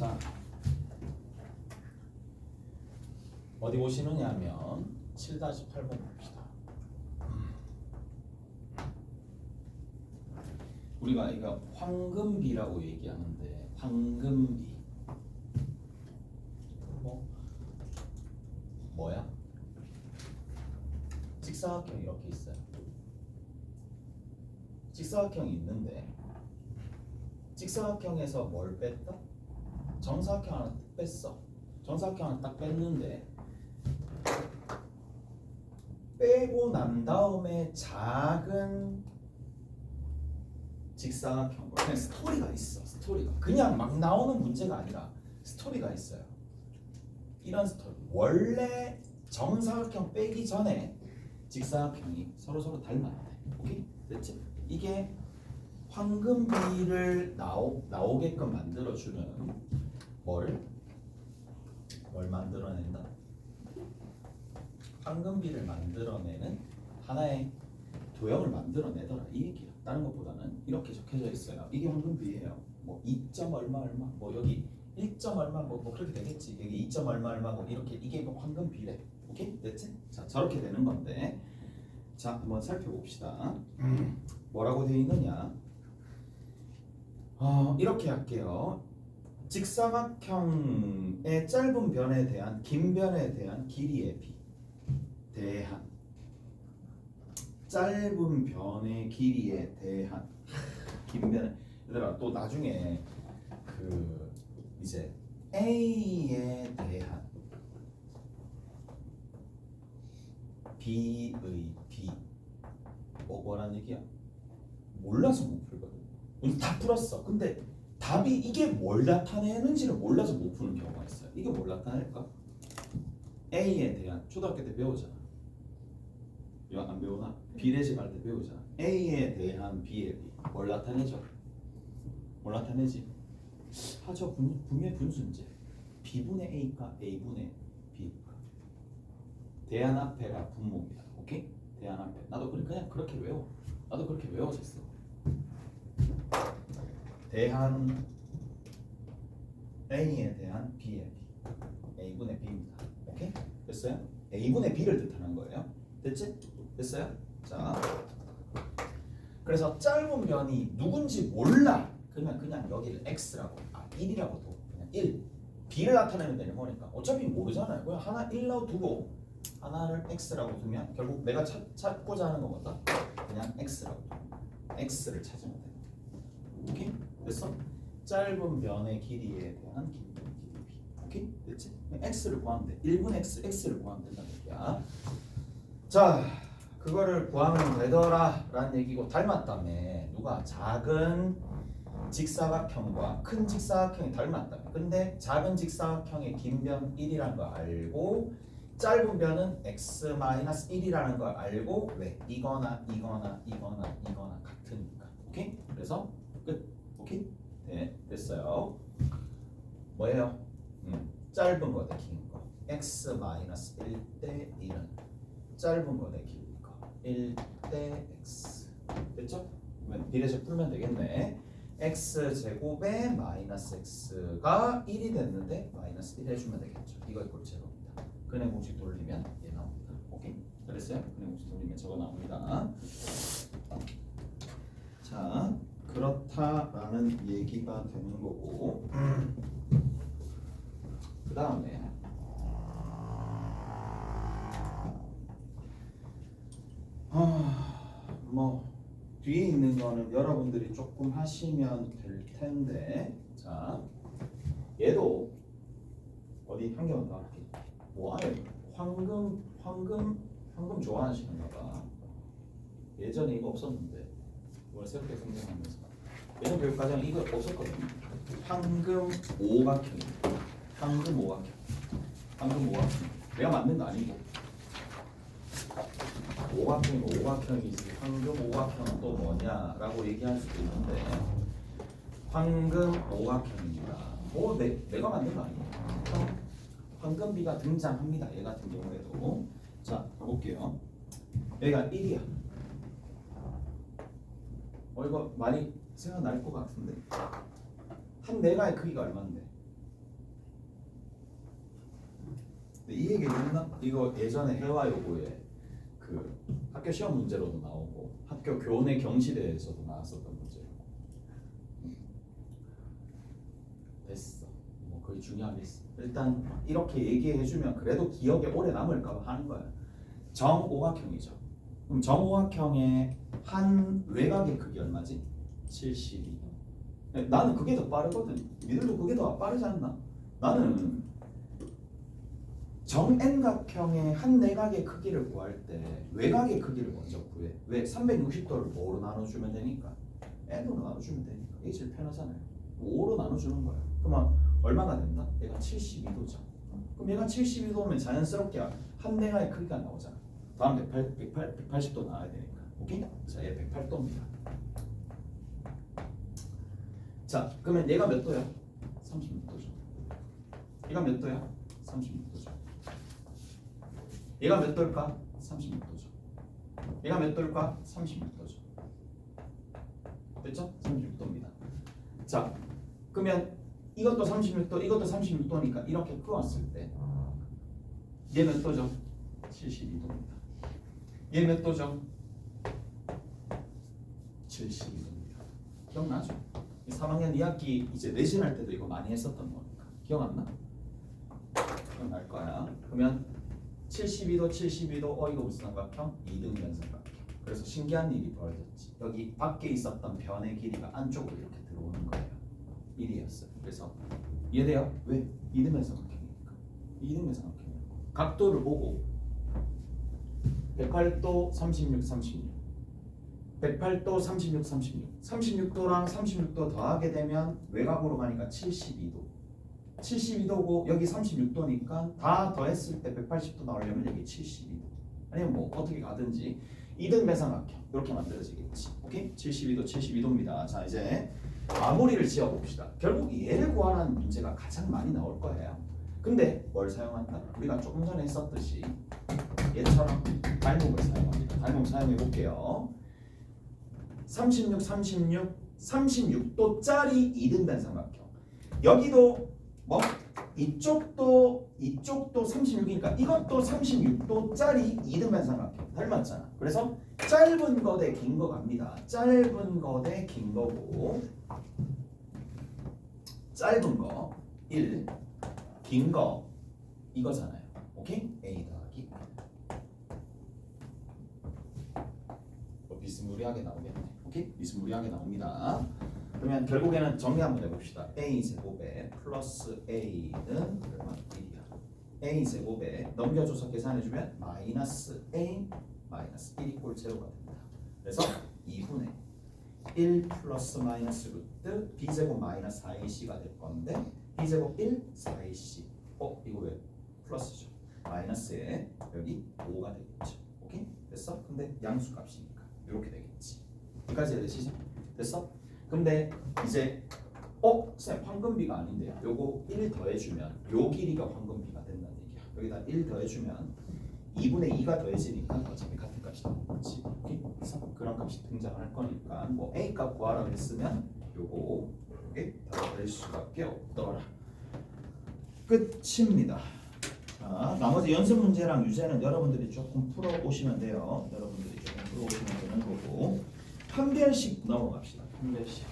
자, 어디 보시느냐 하면 7-8번 봅시다. 우리가 이거 황금비라고 얘기하는데 황금비 뭐야? 직사각형이 이렇게 있어요. 직사각형이 있는데 직사각형에서 뭘 뺐다? 정사각형 하나 딱 뺐어. 정사각형 하나 딱 뺐는데 빼고 난 다음에 작은 직사각형, 그냥 스토리가 있어. 스토리가 그냥 막 나오는 문제가 아니라 스토리가 있어요. 이런 스토리. 원래 정사각형 빼기 전에 직사각형이 서로 닮았대. 오케이? 됐지? 이게 황금비를 나오게끔 만들어주는 뭘 만들어낸다? 황금비를 만들어내는 하나의 도형을 만들어내더라 이 얘기야. 다른 것보다는 이렇게 적혀져 있어요. 이게 황금비예요. 뭐 2점 얼마 뭐 여기 1점 얼마 뭐 그렇게 되겠지. 여기 2점 얼마 뭐 이렇게 이게 뭐 황금비래. 오케이? 됐지? 자, 저렇게 되는 건데 자, 한번 살펴봅시다. 뭐라고 되어 있느냐? 이렇게 할게요. 직사각형의 짧은 변에 대한 긴 변에 대한 길이의 비 대한 짧은 변의 길이에 대한 긴 변에 얘들아 또 나중에 그 이제 A에 대한 B의 B 뭐라는 얘기야? 몰라서 못 풀거든. 우리 다 풀었어. 근데 답이 이게 뭘 나타내는지를 몰라서 못 푸는 경우가 있어요. 이게 뭘 나타낼까? A에 대한 초등학교 때 배우잖아. 이거 안 배우나? 비례식 할 때 배우잖아. A에 대한 B의 B 뭘 나타내죠? 뭘 나타내지? 저 분명히 분수인지 B분의 A가 A분의 B일까? 대안 앞에가 분모입니다. 오케이? 대안 앞에 나도 그냥 그렇게 외워. 나도 그렇게 외워졌어. 대한 A에 대한 B의 B A분의 B입니다. 오케이? 됐어요? A분의 B를 뜻하는 거예요. 됐지? 됐어요? 자, 그래서 짧은 변이 누군지 몰라. 그러면 그냥 여기를 X라고 1이라고 둬. 그냥 1 B를 나타내면 되는 거니까 어차피 모르잖아요. 그냥 하나 1로 두고 하나를 X라고 두면 결국 내가 찾고자 하는 거보다 그냥 X라고 둬. X를 찾으면 돼. 오케이? 됐어? 짧은 변의 길이에 대한 긴 변의 길이 B. 오케이? 됐지? X를 구하면 돼. 1분 X, X를 구하면 된다는 얘기야. 자, 그거를 구하면 되더라 라는 얘기고 닮았다며. 누가? 작은 직사각형과 큰 직사각형이 닮았다며. 근데 작은 직사각형의 긴 변 1이라는 걸 알고 짧은 변은 x-1이라는 걸 알고 왜? 이거나 같으니까. 오케이? 그래서 끝. 오케이? 네, 됐어요. 뭐예요? 짧은 거 대 긴 거. x-1 대 1은 짧은 거 대 긴 거. 1 대 x. 됐죠? 비례식 풀면 되겠네. x제곱에 마이너스 x가 1이 됐는데 마이너스 1 해주면 되겠죠. 이걸 골제로입니다. 근해 공식 돌리면 얘 나옵니다. 오케이? 그랬어요? 근해 공식 돌리면 저거 나옵니다. 자, 그렇다라는 얘기가 되는 거고 그 다음에 뭐 뒤에 있는 거는 여러분들이 조금 하시면 될 텐데 자 얘도 어디 한 개만 더 할게. 뭐 아예 황금 좋아하시는가 봐. 예전에 이거 없었는데 이걸 새롭게 생각하면서 예전 교육과정에 이거 없었거든요. 황금 오각형 내가 만든 거 아니고 오각형이지. 황금 오각형은 또 뭐냐라고 얘기할 수도 있는데 황금 오각형입니다. 뭐 내가 만든 거 아니에요. 황금비가 등장합니다. 얘 같은 경우에도. 자, 가볼게요. 여기가 1이야. 이거 많이 생각날 것 같은데 한 내가의 크기가 얼마인데? 이 얘기 했나? 이거 예전에 회화요구에 그 학교 시험 문제로도 나오고 학교 교내 경시대에서도 나왔었던 문제고. 됐어. 뭐 그게 중요하겠어. 일단 이렇게 얘기해주면 그래도 기억에 오래 남을까 봐 하는 거야. 정오각형이죠. 그럼 정오각형의 한 외곽의 크기 얼마지? 72. 나는 그게 더 빠르거든. 니들도 그게 더 빠르지 않나? 나는 정N각형의 한 내각의 크기를 구할 때 외곽의 크기를 먼저 구해. 왜? 360도를 뭐로 나눠주면 되니까. n으로 나눠주면 되니까. 이게 제일 편하잖아요. 5로 나눠주는 거야. 그러면 얼마가 된다? 얘가 72도죠. 그럼 얘가 72도면 자연스럽게 한 내각의 크기가 나오잖아. 다음 180도 나와야 되니까. 오케이? 자, 얘 108도입니다. 자, 그러면 얘가 몇 도야? 36도죠. 얘가 몇 도야? 36도죠. 얘가 몇 도일까? 36도죠. 얘가 몇 도일까? 36도죠. 됐죠? 36도입니다. 자, 그러면 이것도 36도, 이것도 36도니까 이렇게 풀었을 때 얘 몇 도죠? 72도입니다. 얘 몇 도죠? 72도입니다. 기억나죠? 3학년 2학기 이제 내신할 때도 이거 많이 했었던 거니까. 기억 안 나? 기억날 거야. 그러면 72도, 72도, 이거 무슨 삼각형? 이등변 삼각형. 그래서 신기한 일이 벌어졌지. 여기 밖에 있었던 변의 길이가 안쪽으로 이렇게 들어오는 거예요. 1이었어요. 그래서 이해돼요? 왜? 이등변 삼각형이니까. 이등변 삼각형이니까. 각도를 보고 108도, 36, 36. 108도, 36, 36. 36도랑 36도 더하게 되면 외곽으로 가니까 72도. 72도고 여기 36도니까 다 더했을 때 180도 나오려면 여기 72도. 아니면 뭐 어떻게 가든지 이등변 삼각형 이렇게 만들어지겠지. 오케이? 72도, 72도입니다. 자, 이제 마무리를 지어 봅시다. 결국 얘를 구하라는 문제가 가장 많이 나올 거예요. 근데 뭘 사용한다? 우리가 조금 전에 했었듯이 얘처럼 닮음을 사용합니다. 닮음 사용해 볼게요. 36, 36, 36도짜리 이등변 삼각형. 여기도 뭐 이쪽도 36이니까 이것도 36도짜리 이등변 삼각형 닮았잖아. 그래서 짧은 거 대 긴 거 갑니다. 짧은 거 대 긴 거고 짧은 거 1, 긴 거 이거잖아요. 오케이? A 더하기 비스무리하게 나오겠네. 오케이? 비스무리하게 나옵니다. 그러면 결국에는 정리 한번 해봅시다. A 제곱에 플러스 A는 얼마? 1이야. A 제곱에 넘겨줘서 계산해주면 마이너스 A 마이너스 1 이꼴 제로가 됩니다. 그래서 2분의 1 플러스 마이너스 루트 B 제곱 마이너스 4AC가 될 건데 B 제곱 1 4AC. 이거 왜 플러스죠? 마이너스에 여기 5가 되겠죠. 오케이? 됐어? 근데 양수값이니까 이렇게 되겠지. 여기까지 되시죠? 됐어? 근데 이제 쌤 황금비가 아닌데요. 요거 1 더해주면 요 길이가 황금비가 된다는 얘기야. 여기다 1 더해주면 2분의 2가 더해지니까 어차피 같은 값이 나오겠지. 오케이? 그래서 그런 값이 등장할 거니까 뭐 A 값 구하라고 했으면 요거 이렇게 다 될 수밖에 없더라. 끝입니다. 자, 나머지 연습 문제랑 유제는 여러분들이 조금 풀어오시면 돼요. 여러분들이 조금 풀어오시면 되는 거고 판별식 넘어갑시다. 판별식.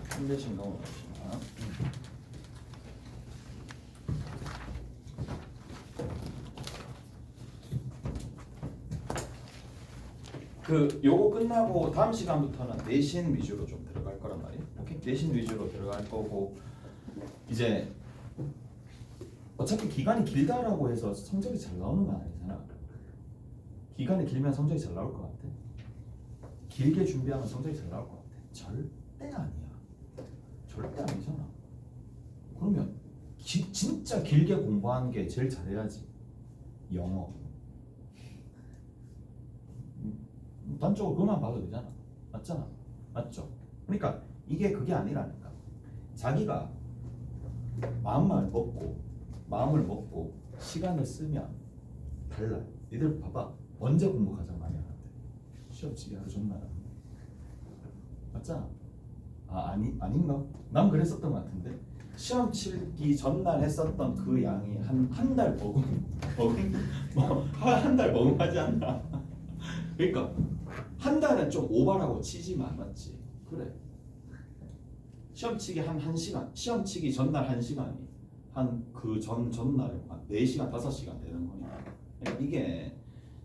판별식 넘어갑시다. 요거 끝나고 다음 시간부터는 내신 위주로 좀 들어갈 거란 말이에요. 오케이? 내신 위주로 들어갈 거고 이제 어차피 기간이 길다라고 해서 성적이 잘 나오는 건 아니잖아. 기간이 길면 성적이 잘 나올 것 같아? 길게 준비하면 성적이 잘 나올 것 같아? 절대 아니야. 절대 아니잖아. 그러면 진짜 길게 공부하는 게 제일 잘해야지. 영어. 단적으로 그것만 봐도 되잖아. 맞잖아. 맞죠? 그러니까 이게 그게 아니라니까. 자기가 마음을 먹고 시간을 쓰면 달라. 니들 봐봐. 언제 공부 가장 많이 하는데? 시험치기 하루 전날 맞잖아. 아닌가? 난 그랬었던 것 같은데 시험 치기 전날 했었던 그 양이 한 달 뭐한 달 먹음하지 않나? 그러니까 한 달은 좀 오바라고 치지만 맞지? 그래. 시험 치기 한 1시간, 시험 치기 전날 1시간이 한 그 전날 한 4시간, 5시간 되는 거니까. 그러니까 이게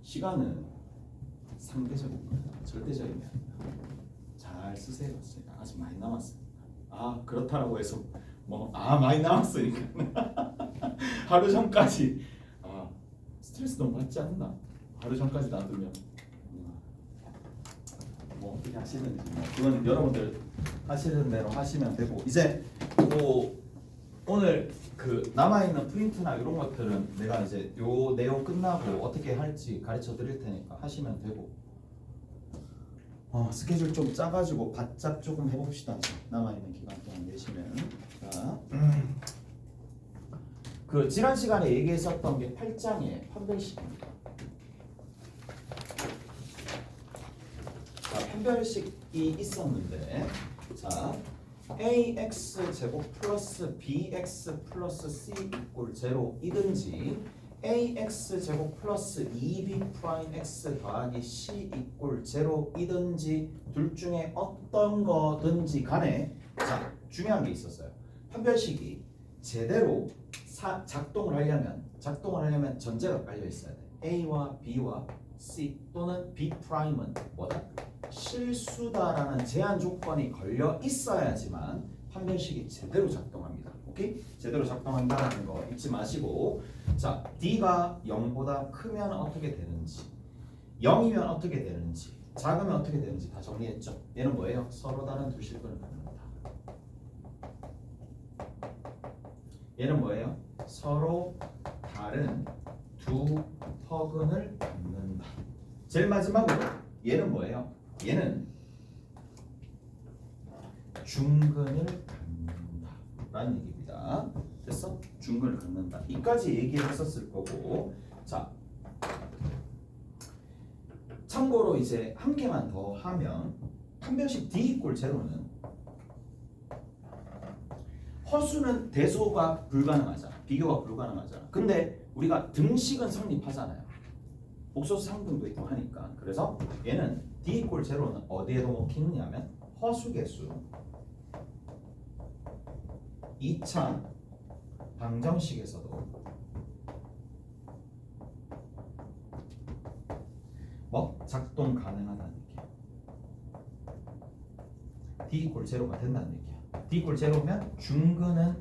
시간은 상대적인 거야. 절대적인 게 아니야. 잘 쓰세요. 아직 많이 남았으니까. 그렇다라고 해서 많이 남았으니까 하루 전까지 스트레스 너무 받지 않나? 하루 전까지 놔두면 어떻게 하시는지 그건 여러분들 하시는 대로 하시면 되고 이제 오늘 그 남아있는 프린트나 이런 것들은 내가 이제 요 내용 끝나고 어떻게 할지 가르쳐 드릴 테니까 하시면 되고 스케줄 좀 짜가지고 바짝 조금 해봅시다. 남아있는 기간 동안 내시면 자, 그 지난 시간에 얘기했었던 게 8장의 판별식입니다. 자, 판별식이 있었는데 자 ax 제곱 플러스 bx 플러스 c 이꼴 0이든지 ax 제곱 플러스 2b 프라임 x 더하기 c 이꼴 0이든지 둘 중에 어떤 거든지 간에 자 중요한 게 있었어요. 판별식이 제대로 작동을 하려면 전제가 깔려 있어야 돼. a와 b와 c 또는 b 프라임은 뭐다? 실수다라는 제한 조건이 걸려 있어야지만 판별식이 제대로 작동합니다. 오케이? 제대로 작동한다는 거 잊지 마시고 자 D가 0보다 크면 어떻게 되는지 0이면 어떻게 되는지 작으면 어떻게 되는지 다 정리했죠? 얘는 뭐예요? 서로 다른 두 실근을 갖는다. 얘는 뭐예요? 서로 다른 두 허근을 갖는다. 제일 마지막으로 얘는 뭐예요? 얘는 중근을 갖는다 라는 얘기입니다. 됐어? 중근을 갖는다. 이까지 얘기를 했었을 거고 자 참고로 이제 한 개만 더 하면 판별식 D 이꼴 0는 허수는 대소가 불가능하잖아. 비교가 불가능하잖아. 근데 우리가 등식은 성립하잖아요. 복소수 상등도 있고 하니까. 그래서 얘는 D 이꼴 0는 어디에도 먹히느냐면 허수계수 2차 방정식에서도 작동 가능하다는 얘기야. D 이꼴 0가 된다는 얘기야. D 이꼴 0면 중근은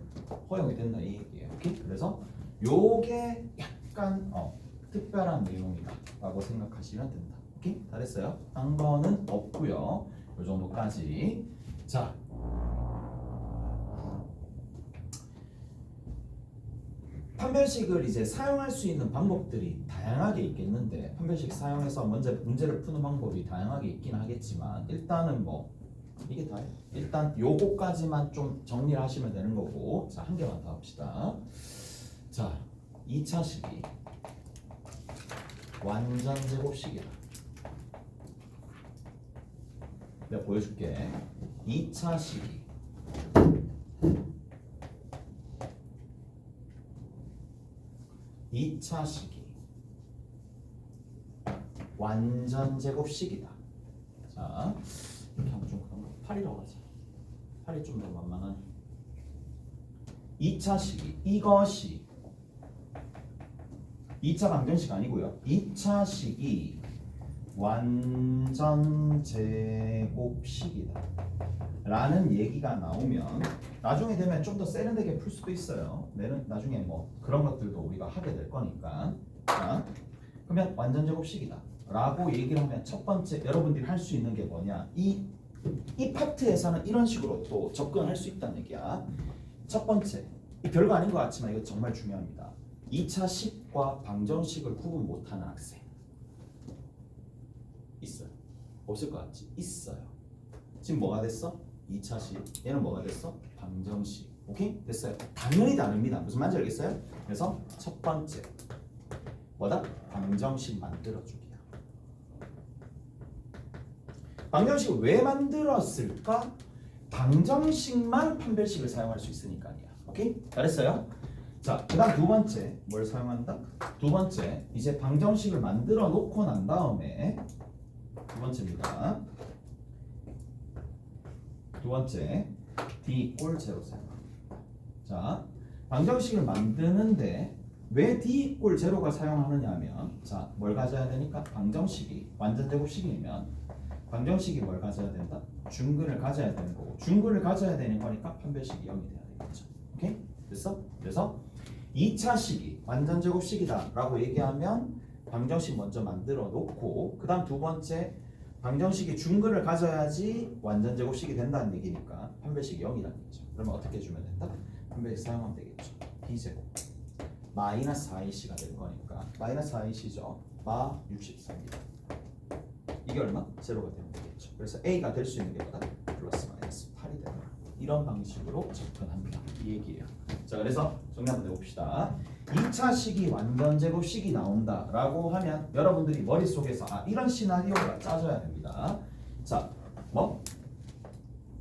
허용이 된다 이 얘기예요. 오케이? 그래서 요게 약간 특별한 내용이다 라고 생각하시면 된다. 오케이? 다 됐어요? 딴 거는 없고요. 요 정도까지. 자 판별식을 이제 사용할 수 있는 방법들이 다양하게 있겠는데 판별식 사용해서 먼저 문제를 푸는 방법이 다양하게 있긴 하겠지만 일단은 이게 다예요. 일단 요거까지만 좀 정리를 하시면 되는 거고 자 한 개만 더 합시다. 자 2차 식이 완전 제곱식이다. 내가 보여줄게. 2차 식이 완전 제곱식이다. 자 이렇게 하면 좀 그런 거 8이라고 하자. 8이 좀 더 만만하네. 2차 식이 이것이 2차 방정식 아니고요. 2차 식이 완전 제곱식이다 라는 얘기가 나오면 나중에 되면 좀 더 세련되게 풀 수도 있어요. 나중에 그런 것들도 우리가 하게 될 거니까. 자, 그러면 완전 제곱식이다 라고 얘기를 하면 첫 번째 여러분들이 할 수 있는 게 뭐냐, 이 파트에서는 이런 식으로 또 접근할 수 있다는 얘기야. 첫 번째, 이 별거 아닌 것 같지만 이거 정말 중요합니다. 2차 식과 방정식을 구분 못하는 학생 있어요. 없을 것 같지? 있어요. 지금 뭐가 됐어? 2차 식. 얘는 뭐가 됐어? 방정식. 오케이? 됐어요. 당연히 다릅니다. 무슨 말인지 알겠어요? 그래서 첫 번째 뭐다? 방정식 만들어주기야. 방정식을 왜 만들었을까? 방정식만 판별식을 사용할 수 있으니까 아니야. 오케이? 잘했어요? 자, 그 다음 두 번째 뭘 사용한다? 두 번째 이제 방정식을 만들어 놓고 난 다음에 두 번째입니다. 두 번째 D equal 0 사용. 자, 방정식을 만드는데 왜 D equal 0가 사용하느냐 하면 자, 뭘 가져야 되니까 방정식이 완전 제곱식이면 방정식이 뭘 가져야 된다? 중근을 가져야 되는 거고 중근을 가져야 되는 거니까 판별식이 0이 돼야 되겠죠. 오케이? 됐어? 그래서 2차 식이 완전 제곱식이다 라고 얘기하면 방정식 먼저 만들어 놓고 그 다음 두 번째 방정식이 중근을 가져야지 완전 제곱식이 된다는 얘기니까 판별식이 0이라는 얘기죠. 그러면 어떻게 해주면 된다? 판별식 사용하면 되겠죠. b제곱 마이너스 4ac가 되는 거니까 마이너스 4ac죠. 마 64입니다. 이게 얼마? 제로가 되면 되겠죠. 그래서 a가 될 수 있는 게 뭐다? 플러스 마이너스 8이 되는 이런 방식으로 접근합니다. 이 얘기예요. 자, 그래서 정리 한번 해봅시다. 2차 식이 완전 제곱식이 나온다라고 하면 여러분들이 머릿속에서 이런 시나리오가 짜져야 됩니다. 자, 뭐?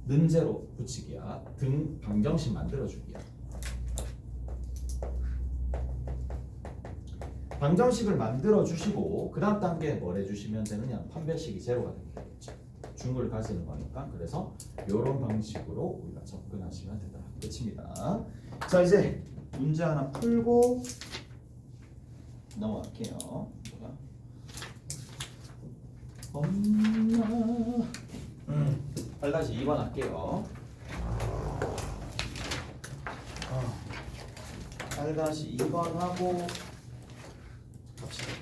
는제로 붙이기야. 등 방정식 만들어주기야. 방정식을 만들어주시고 그 다음 단계에 뭘 해주시면 되느냐? 판별식이 제로가 되면 되겠죠. 중을 가지는 거니까 그래서 이런 방식으로 우리가 접근하시면 되더라. 끝입니다. 자, 이제 문제 하나 풀고 넘어갈게요. 엄마 8-2번 할게요. 8-2번 하고 갑시다.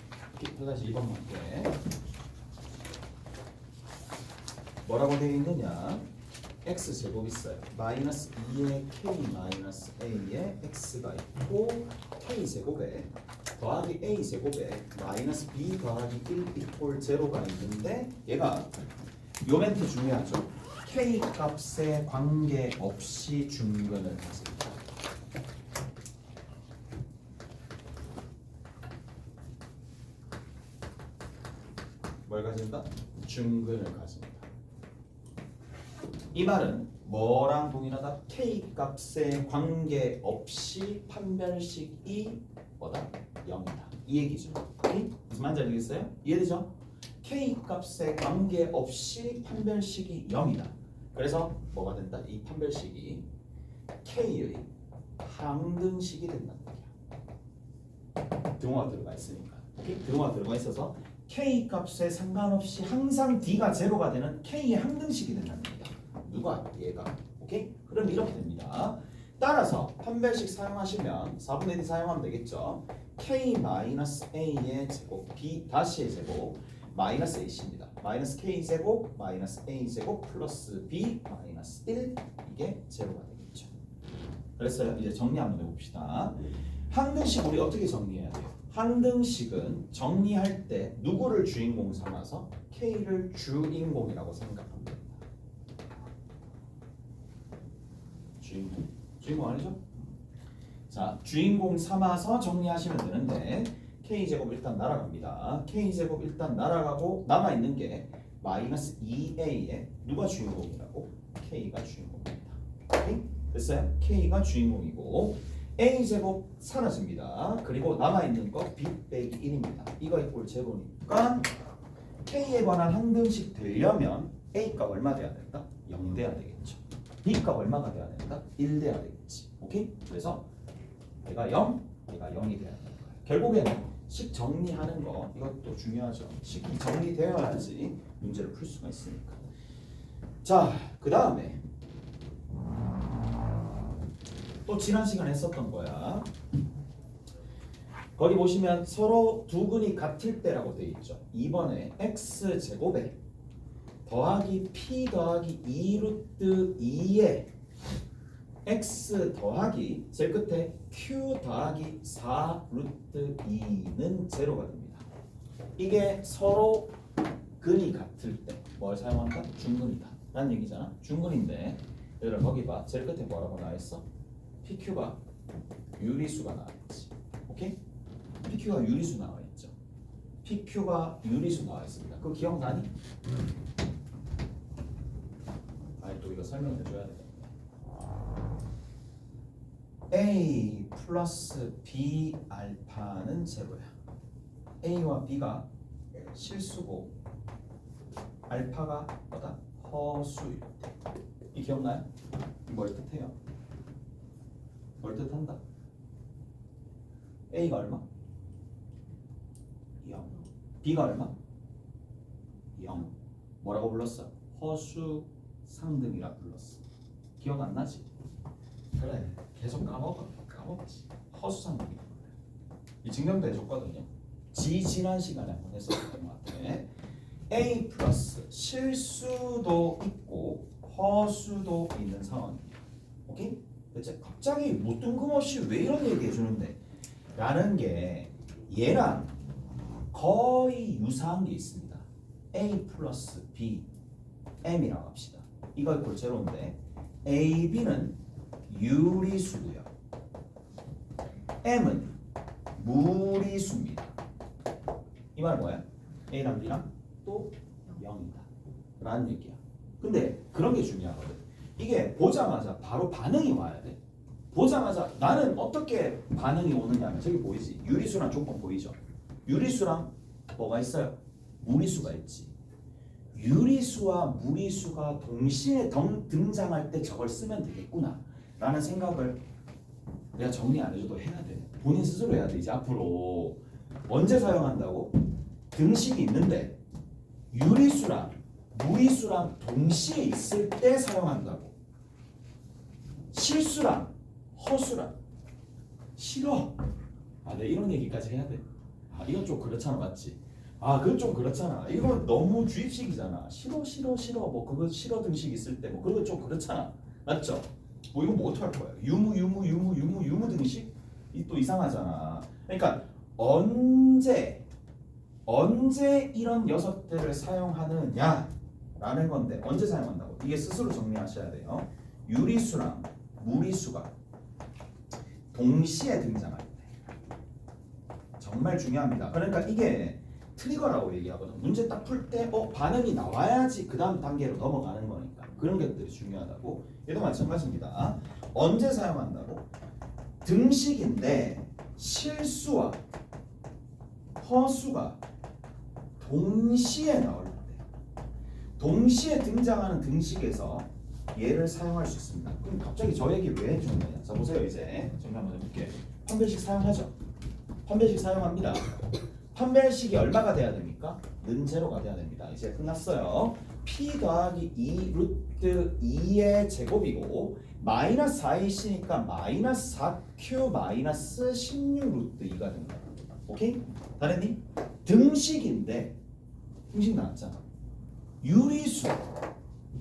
8-2번 할게. 뭐라고 되어 있느냐? x제곱 있어요. 마이너스 2의 k 마이너스 a에 x가 있고 k제곱에 더하기 a제곱에 마이너스 b 더하기 1 이퀄 0가 있는데 얘가 요 멘트 중요하죠. k 값에 관계없이 중근을 가진다. 뭘 가진다? 중근을 가진다. 이 말은 뭐랑 동일하다? k 값에 관계없이 판별식이 뭐다? 0이다. 이 얘기죠. 오케이? 무슨 말인지 알겠어요? 이해되죠? k 값에 관계없이 판별식이 0이다. 그래서 뭐가 된다? 이 판별식이 k의 항등식이 된다는 얘기야. 등호가 들어가 있으니까. 오케이? 등호가 들어가 있어서 k 값에 상관없이 항상 d가 제로가 되는 k의 항등식이 된다는 얘기야. 누가? 얘가. 오케이? 그럼 이렇게 됩니다. 따라서 판별식 사용하시면 4분의 1 사용하면 되겠죠. k-a의 제곱 b 다시의 제곱 마이너스 ac입니다. 마이너스 k제곱 마이너스 a제곱 플러스 b 마이너스 1 이게 제로가 되겠죠. 그랬어요. 이제 정리 한번 해봅시다. 항등식 우리 어떻게 정리해야 돼요? 항등식은 정리할 때 누구를 주인공 삼아서 k를 주인공이라고 생각합니다. 주인공 아니죠? 자, 주인공 삼아서 정리하시면 되는데 k제곱 일단 날아갑니다. k제곱 일단 날아가고 남아있는 게 마이너스 2a에 누가 주인공이라고? k가 주인공입니다. 오케이? 됐어요? k가 주인공이고 a제곱 사라집니다. 그리고 남아있는 거 b 빼기 1입니다. 이거 이꼴 제로니까 k에 관한 항등식 되려면 a값 얼마 돼야 된다? 0 돼야 되겠죠. b값 얼마가 돼야 된다? 1 돼야 되겠지. 오케이? 그래서 얘가 0, 얘가 0이 돼야 되는 거예요. 결국에는 식 정리하는 거 이것도 중요하죠. 식이 정리되어야지 문제를 풀 수가 있으니까. 자, 그 다음에 또 지난 시간에 했었던 거야. 거기 보시면 서로 두 근이 같을 때라고 되어 있죠. 2번에 x제곱에 더하기 p 더하기 2 루트 2에 x 더하기 제일 끝에 q 더하기 4 루트 2는 제로가 됩니다. 이게 서로 근이 같을 때 뭘 사용한다? 중근이다 라는 얘기잖아. 중근인데 얘들아 거기 봐. 제일 끝에 뭐라고 나와있어? PQ가 유리수가 나와있지. 오케이? PQ가 유리수 나와있죠. PQ가 유리수 나와있습니다. 그거 기억나니? 또 이거 설명을 해줘야 돼. A 플러스 B 알파는 제로야. A와 B가 실수고 알파가 뭐다? 허수일 때. 이 기억나요? 뭘 뜻해요? 뭘 뜻한다? A가 얼마? 0. B가 얼마? 0. 뭐라고 불렀어? 허수 상등이라 불렀어. 기억 안 나지? 그래, 계속 까먹었지. 허수 상등이라 불러. 이 증명도 해줬거든요. 지난 시간에 한번 했었던 것 같아. A 플러스 실수도 있고 허수도 있는 상황이에요. 오케이? 대체 갑자기 뭐 뜬금없이 왜 이런 얘기 해주는데? 라는 게 얘랑 거의 유사한 게 있습니다. A 플러스 B M이라고 합시다. 이거 이꼴 제로인데 A, B는 유리수고요. M은 무리수입니다. 이 말은 뭐야? A랑 B랑 또 0이다 라는 얘기야. 근데 그런 게 중요하거든. 이게 보자마자 바로 반응이 와야 돼. 보자마자 나는 어떻게 반응이 오느냐면 저기 보이지? 유리수랑 조건 보이죠? 유리수랑 뭐가 있어요? 무리수가 있지. 유리수와 무리수가 동시에 등장할 때 저걸 쓰면 되겠구나 라는 생각을 내가 정리 안 해줘도 해야 돼. 본인 스스로 해야 돼. 이제 앞으로 언제 사용한다고? 등식이 있는데 유리수랑 무리수랑 동시에 있을 때 사용한다고. 실수랑 허수랑. 싫어. 아, 내 이런 얘기까지 해야 돼. 아, 이건 좀 그렇잖아, 맞지? 아, 그건 좀 그렇잖아. 이건 너무 주입식이잖아. 싫어. 뭐 그거 싫어 등식 있을 때 뭐 그거 좀 그렇잖아, 맞죠? 뭐 이거 뭐 어떡할 거야? 유무 등식? 이 또 이상하잖아. 그러니까 언제 이런 녀석들을 사용하느냐라는 건데 언제 사용한다고? 이게 스스로 정리하셔야 돼요. 유리수랑 무리수가 동시에 등장할 때 정말 중요합니다. 그러니까 이게 트리거라고 얘기하거든. 문제 딱 풀 때 반응이 나와야지 그 다음 단계로 넘어가는 거니까 그런 것들이 중요하다고. 얘도 마찬가지입니다. 언제 사용한다고? 등식인데 실수와 허수가 동시에 나올 때, 동시에 등장하는 등식에서 얘를 사용할 수 있습니다. 그럼 갑자기 저 얘기 왜 해주는 거냐? 자, 보세요. 이제 정리 한번 해볼게. 판별식 사용하죠? 판별식 사용합니다. 판별식이 얼마가 돼야 됩니까? 는 제로가 돼야 됩니다. 이제 끝났어요. P 더하기 2 루트 2의 제곱이고 마이너스 4이시니까 마이너스 4Q 마이너스 16 루트 2가 됩니다. 오케이? 다른님? 등식인데 등식 나왔잖아. 유리수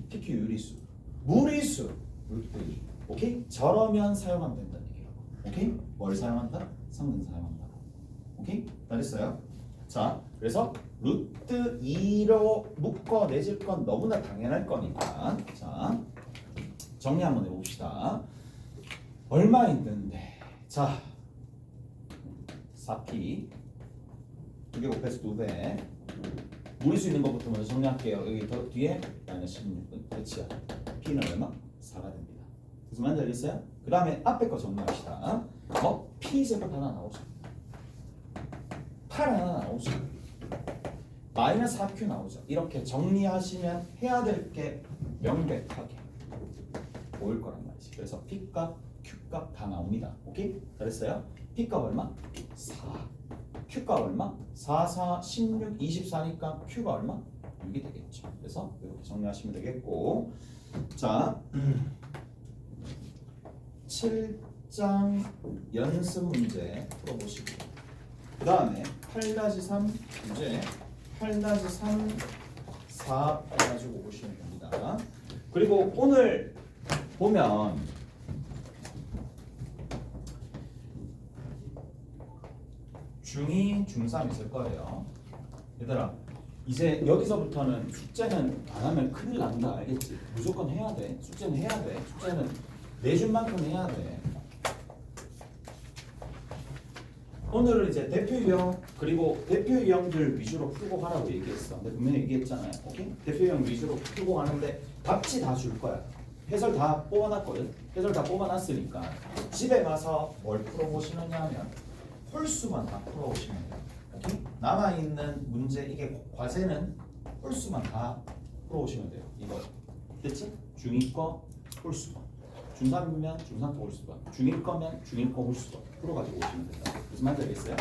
PQ 유리수 무리수 루트 2. 오케이? 저러면 사용하면 된다는 얘기라고. 오케이? 뭘 사용한다? 상등 사용한다고. 오케이? 다 됐어요? 자, 그래서 루트 2로 묶어내질 건 너무나 당연할 거니까 자, 정리 한번 해봅시다. 얼마 있는데 자 4P 2개 곱해서 2배 무리수 있는 것부터 먼저 정리할게요. 여기 더 뒤에 마이너스 16은 끝이야. P는 얼마? 4가 됩니다. 무슨 말인지 알겠어요? 그 다음에 앞에 거 정리합시다. P 제곱 하나 나오죠. 8 하나 나오죠. 마이너스 4Q 나오죠. 이렇게 정리하시면 해야 될 게 명백하게 보일 거란 말이지. 그래서 P값, Q값 다 나옵니다. 오케이? 잘했어요? P값 얼마? 4. Q값 얼마? 4, 4, 16, 24니까 Q가 얼마? 6이 되겠죠. 그래서 이렇게 정리하시면 되겠고 자 7장 연습 문제 풀어보시고 그 다음에 8-3 문제 8-3 4 해가지고 보시면 됩니다. 그리고 오늘 보면 중2, 중3 있을 거예요. 얘들아 이제 여기서부터는 숙제는 안 하면 큰일 난다. 알겠지? 무조건 해야 돼. 숙제는 해야 돼. 숙제는 내준 만큼 해야 돼. 오늘은 이제 대표 유형 그리고 대표 유형들 위주로 풀고 가라고 얘기했어. 근데 분명히 얘기했잖아요. 오케이? 대표 유형 위주로 풀고 가는데 답지 다 줄 거야. 해설 다 뽑아놨거든. 해설 다 뽑아놨으니까 집에 가서 뭘 풀어보시느냐 하면 홀수만 다 풀어오시면 돼요. 오케이? 남아있는 문제 이게 과제는 홀수만 다 풀어오시면 돼요. 이거 됐지? 중2 거 홀수만, 중3이면 중3 거 홀수만, 중1 거면 중1 거 홀수만 풀어가지고 오시면 된다. 무슨 말인지 알겠어요?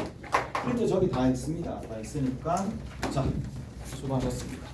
프린트 저기 다 있습니다. 다 있으니까 자 수고하셨습니다.